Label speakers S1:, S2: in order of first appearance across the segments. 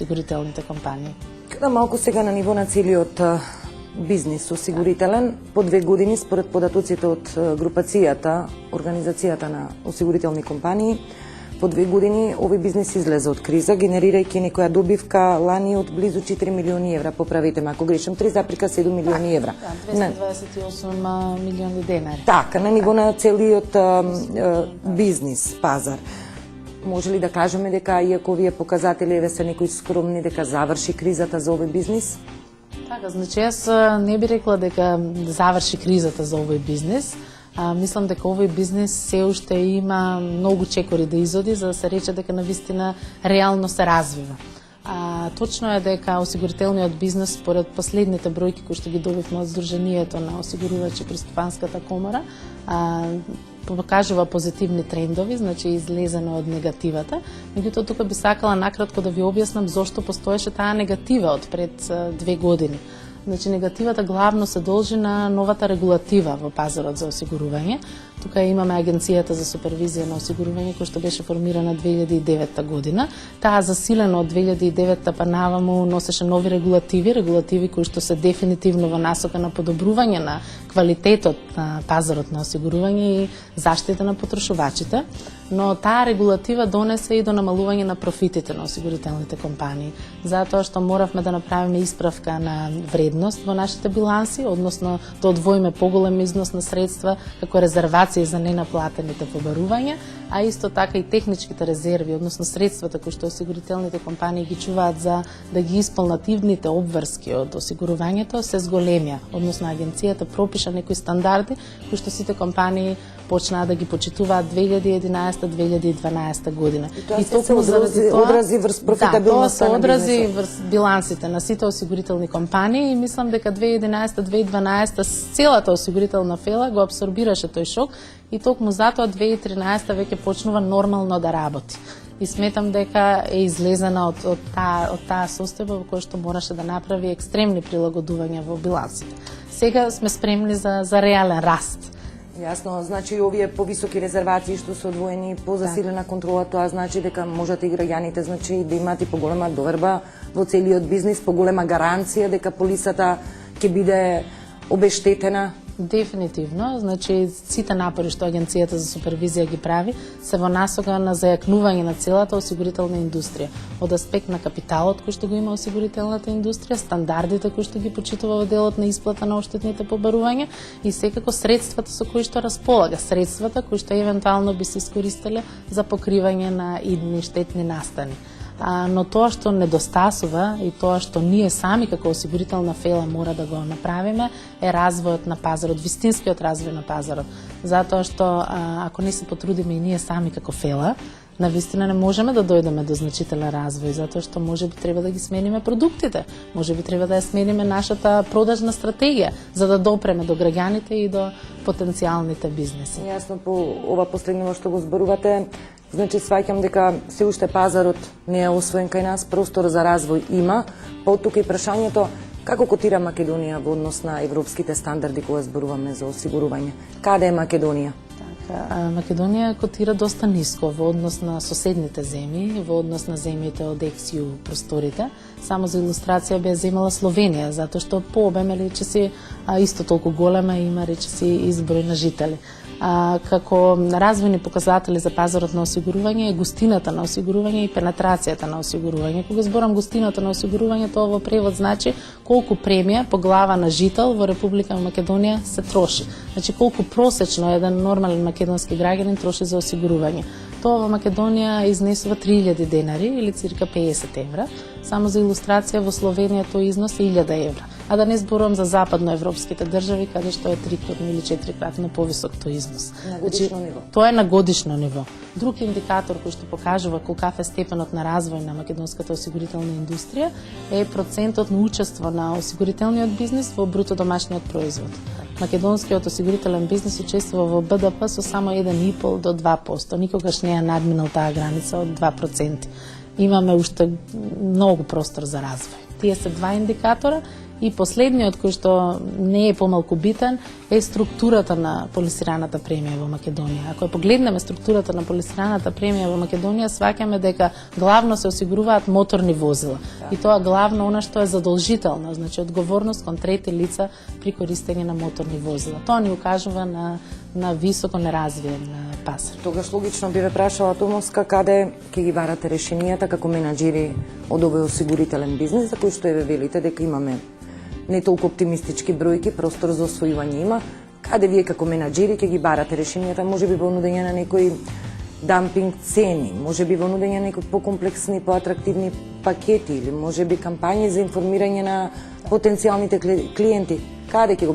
S1: осигурителните компании.
S2: Када малку сега на ниво на целиот бизнис осигурителен, по 2 години според податоците од групацијата, организацијата на осигурителни компании, по 2 години овој бизнис излезе од криза, генерирајќи некоја добивка лани од близу 4 милиони евра, поправите ме ако грешам, 3,7 милиони евра.
S1: Да, 228 милиони денари.
S2: Така, на ниво на целиот бизнис, пазар. Може ли да кажеме дека, иако овие показатели еве се некои скромни, дека заврши кризата за овој бизнис?
S1: Така, значи јас не би рекла дека заврши кризата за овој бизнис. Мислам дека овој бизнис се уште има многу чекори да изоди, за да се рече дека навистина реално се развива. Точно е дека осигурителниот бизнис, според последните бројки кои што ги добивме од Сдруженијето на осигурувачи при Стопанската комора, покажува позитивни трендови, значи излезено од негативата. Меѓутоа тука би сакала накратко да ви објаснам зошто постоеше таа негатива од пред 2 години. Значи, негативата главно се должи на новата регулатива во пазарот за осигурување. Тука имаме Агенцијата за супервизија на осигурување, која што беше формирана 2009 година. Таа засилено од 2009 па наваму носеше нови регулативи кои што се дефинитивно во насока на подобрување на квалитетот на пазарот на осигурување и заштита на потрошувачите. Но таа регулатива донесе и до намалување на профитите на осигурителните компании, затоа што моравме да направиме исправка на вредност во нашите биланси, односно да одвоиме поголем износ на средства како резервации за ненаплатените побарувања, а исто така и техничките резерви, односно средствата кои што осигурителните компании ги чуваат за да ги исполнат ивните обврски од осигурувањето, се зголемија. Односно агенцијата пропиша некои стандарди кои што сите компании почнаа да ги почитуваат 2011-2012 година.
S2: И тоа се одрази врз профитабилноста на бизнисот. Да, тоа се одрази
S1: врз билансите на сите осигурителни компании и мислам дека 2011-2012 целата осигурителна фела го абсорбираше тој шок и токму затоа 2013 веќе почнува нормално да работи. И сметам дека е излезена од таа состојба во која што мораше да направи екстремни прилагодувања во билансите. Сега сме спремни за реален раст.
S2: Јасно, значи овие повисоки резервации што се одвоени, позасилена контрола, тоа значи дека можат и граѓаните значи да имат и поголема доверба во целиот бизнис, поголема гаранција дека полисата ќе биде обештетена.
S1: Дефинитивно, значи сите напори што Агенцијата за супервизија ги прави се во насока на зајакнување на целата осигурителна индустрија, од аспект на капиталот кој што го има осигурителната индустрија, стандардите кои што ги почитува во делот на исплата на оштетните побарувања и секако средствата со кои што располага, средствата кои што евентуално би се искористеле за покривање на идни штетни настани. Но тоа што недостасува и тоа што ние сами како осигурителна фела мора да го направиме е развојот на пазарот, вистинскиот развој на пазарот. Затоа што ако не се потрудиме и ние сами како фела, навистина не можеме да дојдеме до значителен развој, затоа што можеби треба да ги смениме продуктите, можеби треба да ја смениме нашата продажна стратегија, за да допреме до граѓаните и до потенцијалните бизнеси.
S2: Јасно, по ова последно што го зборувате, значи сваќам дека се уште пазарот не е освоен кај нас, простор за развој има, па од тука и прашањето како котира Македонија во однос на европските стандарди кога зборуваме за осигурување. Каде е Македонија?
S1: Македонија котира доста ниско во однос на соседните земји, во однос на земјите од ексју просторите. Само за илустрација би земала Словенија, затоа што по обем речиси исто толку голема има речиси изброј на жители. Како развојни показатели за пазарот на осигурување е густината на осигурување и пенетрацијата на осигурување. Кога зборам густината на осигурување, тоа во превод значи колку премија по глава на жител во Република Македонија се троши. Значи колку просечно еден нормален македонски граѓанин троши за осигурување. Тоа во Македонија изнесува 3000 денари или цирка 50 евра. Само за илустрација во Словенија тој износ е 1000 евра. А да не зборувам за западноевропските држави, каде што е 3 или 4 повисок тој износ.
S2: На годишно ниво.
S1: Тоа е на годишно ниво. Друг индикатор кој што покажува колкав е степенот на развој на македонската осигурителна индустрија е процентот на учество на осигурителниот бизнис во бруто домашниот производ. Македонскиот осигурителен бизнис учествува во БДП со само 1,5 до 2%. Никогаш не е надминал таа граница од 2%. Имаме уште многу простор за развој. Тие се два индикатора И последниот, кој што не е помалку битен, е структурата на полисираната премија во Македонија. Ако ја погледнеме структурата на полисираната премија во Македонија, сваќаме дека главно се осигуруваат моторни возила. И тоа главно она што е задолжително, значи одговорност кон трети лица при користење на моторни возила. Тоа ни укажува на високо неразвиен пазар.
S2: Тогаш логично би ве прашала, Томовска, каде ќе ги барате решенијата како менаџери од овој осигурителен бизнес, за кој што ве велите дека имаме не толку оптимистички бројки, простор за освојување има, каде вие како менаџери ќе ги барате решенијата, можеби во нудење на некои дампинг цени, можеби во нудење на некои покомплексни, поатрактивни пакети или можеби кампањи за информирање на потенцијалните клиенти. Каде ќе го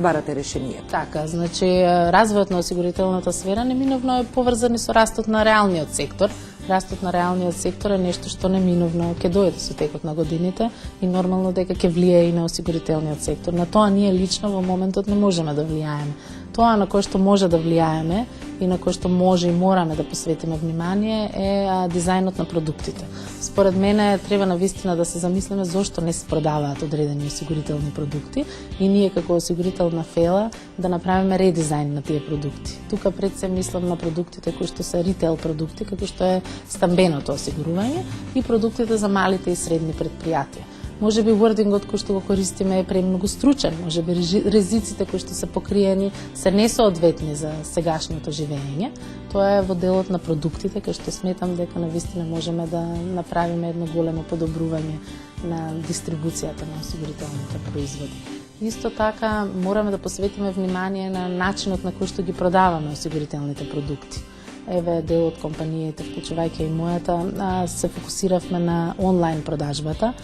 S2: барате решение?
S1: Така, значи развојот на осигурителната сфера неминовно е поврзан со растот на реалниот сектор. Растот на реалниот сектор е нешто што неминовно ќе дојде со текот на годините и нормално дека ќе влијае и на осигурителниот сектор. На тоа ние лично во моментот не можеме да влијаеме. Тоа на кое што може да влијаеме и на кое што може и мораме да посветиме внимание е дизајнот на продуктите. Според мене треба навистина да се замислиме зошто не се продаваат одредени осигурителни продукти и ние како осигурителна фела да направиме редизајн на тие продукти. Тука пред се мислам на продуктите кои што се ритейл продукти, како што е стамбеното осигурување и продуктите за малите и средни предпријатија. Можеби вордингот кој што го користиме е премногу стручен, можеби ризиците кои што се покриени се несоодветни за сегашното живење. Тоа е во делот на продуктите, кај што сметам дека навистина можеме да направиме едно големо подобрување на дистрибуцијата на осигурителните производи. Исто така мораме да посветиме внимание на начинот на кој што ги продаваме осигурителните продукти. Еве, дел од компаниите, вклучувајќи и мојата, се фокусиравме на онлайн продажбата.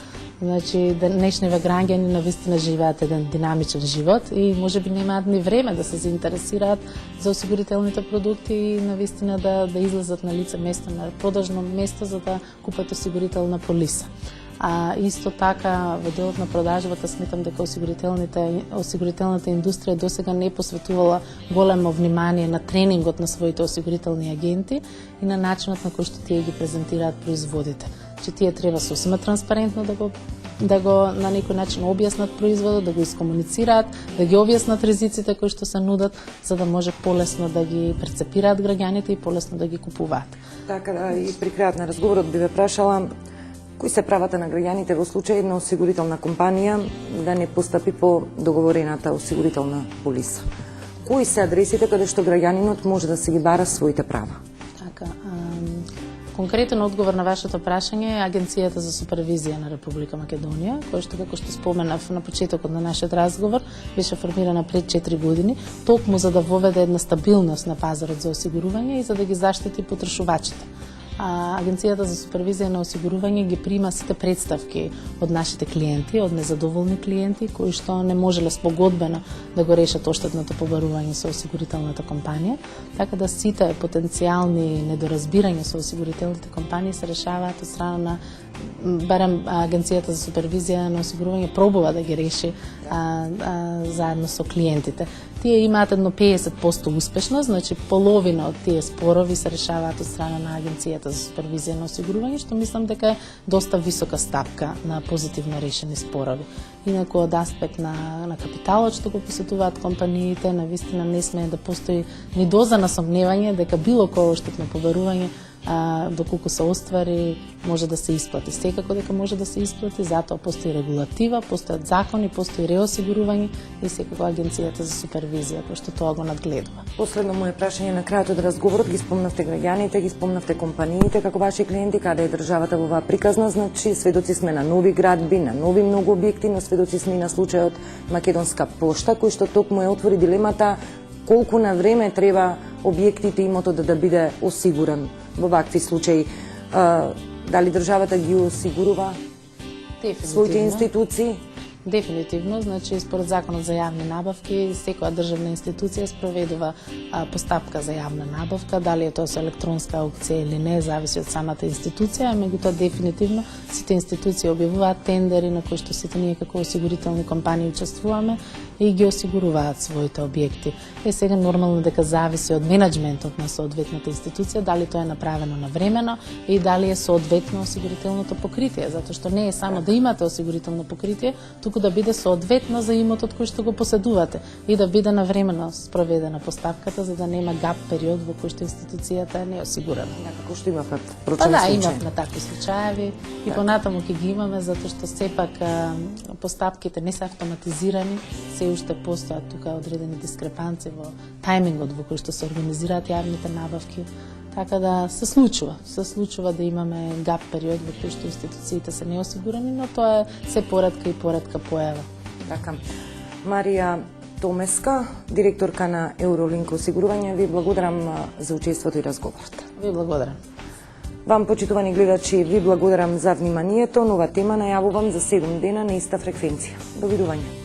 S1: Значи, днешниве граѓани навистина живеат еден динамичен живот и можеби немаат ни време да се заинтересираат за осигурителните продукти и навистина да излезат на лице место, на продажно место за да купат осигурителна полиса. А исто така во делот на продажбата сметам дека осигурителната индустрија досега не посветувала големо внимание на тренингот на своите осигурителни агенти и на начинот на кој што тие ги презентираат производите. Че тие треба сосема транспарентно да го на некој начин објаснат производот, да го искомуницираат, да ги објаснат ризиците кои што се нудат, за да може полесно да ги перцепираат граѓаните и полесно да ги купуваат.
S2: Така да, и при крајот на разговорот би ве прашала кои се правата на граѓаните во случај на осигурителна компанија да не постапи по договорената осигурителна полиса. Кои се адресите каде што граѓанинот може да се ги бара своите права?
S1: Така, конкретен одговор на вашето прашање е Агенцијата за супервизија на Република Македонија, која што, како што споменав на почетокот на нашиот разговор, беше формирана пред 4 години, токму за да воведе една стабилност на пазарот за осигурување и за да ги заштити потрошувачите. Агенцијата за супервизија на осигурување ги прима сите представки од нашите клиенти, од незадоволни клиенти кои што не можеле спогодбено да го решат оштетното побарување со осигурителната компанија, така да сите потенцијални недоразбирања со осигурителните компании се решаваат од страна на барем Агенцијата за супервизија на осигурување пробува да ги реши заедно со клиентите. Тие имаат едно 50% успешност, значи половина од тие спорови се решаваат од страна на Агенцијата за супервизија на осигурување, што мислам дека е доста висока стапка на позитивно решени спорови. Инаку од аспект на капиталот што го посетуваат компаниите, навистина не смее да постои ни доза на сомневање дека било кое оштетно побарување доколку се оствари, може да се исплати. Секако дека може да се исплати, затоа постои регулатива, постојат закони, постои реосигурување и секако Агенцијата за супервизија, кој што тоа го надгледува.
S2: Последно моје прашање на крајот од разговорот, ги спомнавте граѓаните, ги спомнавте компаниите како ваши клиенти, каде е државата во оваа приказна, значи сведоци сме на нови градби, на нови многу објекти, но сведоци сме и на случајот Македонска пошта, кој што токму ја отвори дилемата колку на време треба објектите имотот да биде осигуран во вакви случаи. Дали државата ги осигурува своите институции?
S1: Дефинитивно, значи според законот за јавни набавки, секоја државна институција спроведува постапка за јавна набавка, дали е тоа со електронска аукција или не, зависи од самата институција, меѓутоа дефинитивно сите институции објавуваат тендери на кои што сите ние како осигурителни компании учествуваме и ги осигуруваат своите објекти. Сега нормално дека зависи од менаџментот на соодветната институција, дали тоа е направено навремено и дали е соодветно осигурителното покритие, затоа што не е само да имате осигурително покритие, туку туку да биде соодветно за имотот кој што го поседувате и да биде навремено спроведена поставката за да нема гап период во кој што институцијата не е осигурена.
S2: Некако што имавме
S1: Па
S2: случаи.
S1: да, имавме такви случаеви и понатаму ќе ги имаме затоа што сепак постапките не се автоматизирани, се уште постојат тука одредени дискрепанци во тајмингот во кој што се организираат јавните набавки. Така да се случува да имаме гап период во кој што институциите се неосигурани, но тоа е се поредка и поредка појава.
S2: Така. Марија Томеска, директорка на Eurolink осигурување, ви благодарам за учеството и разговорот.
S1: Ви благодарам.
S2: Вам, почитувани гледачи, ви благодарам за вниманието. Нова тема најавувам за 7 дена на иста фреквенција. Довидување.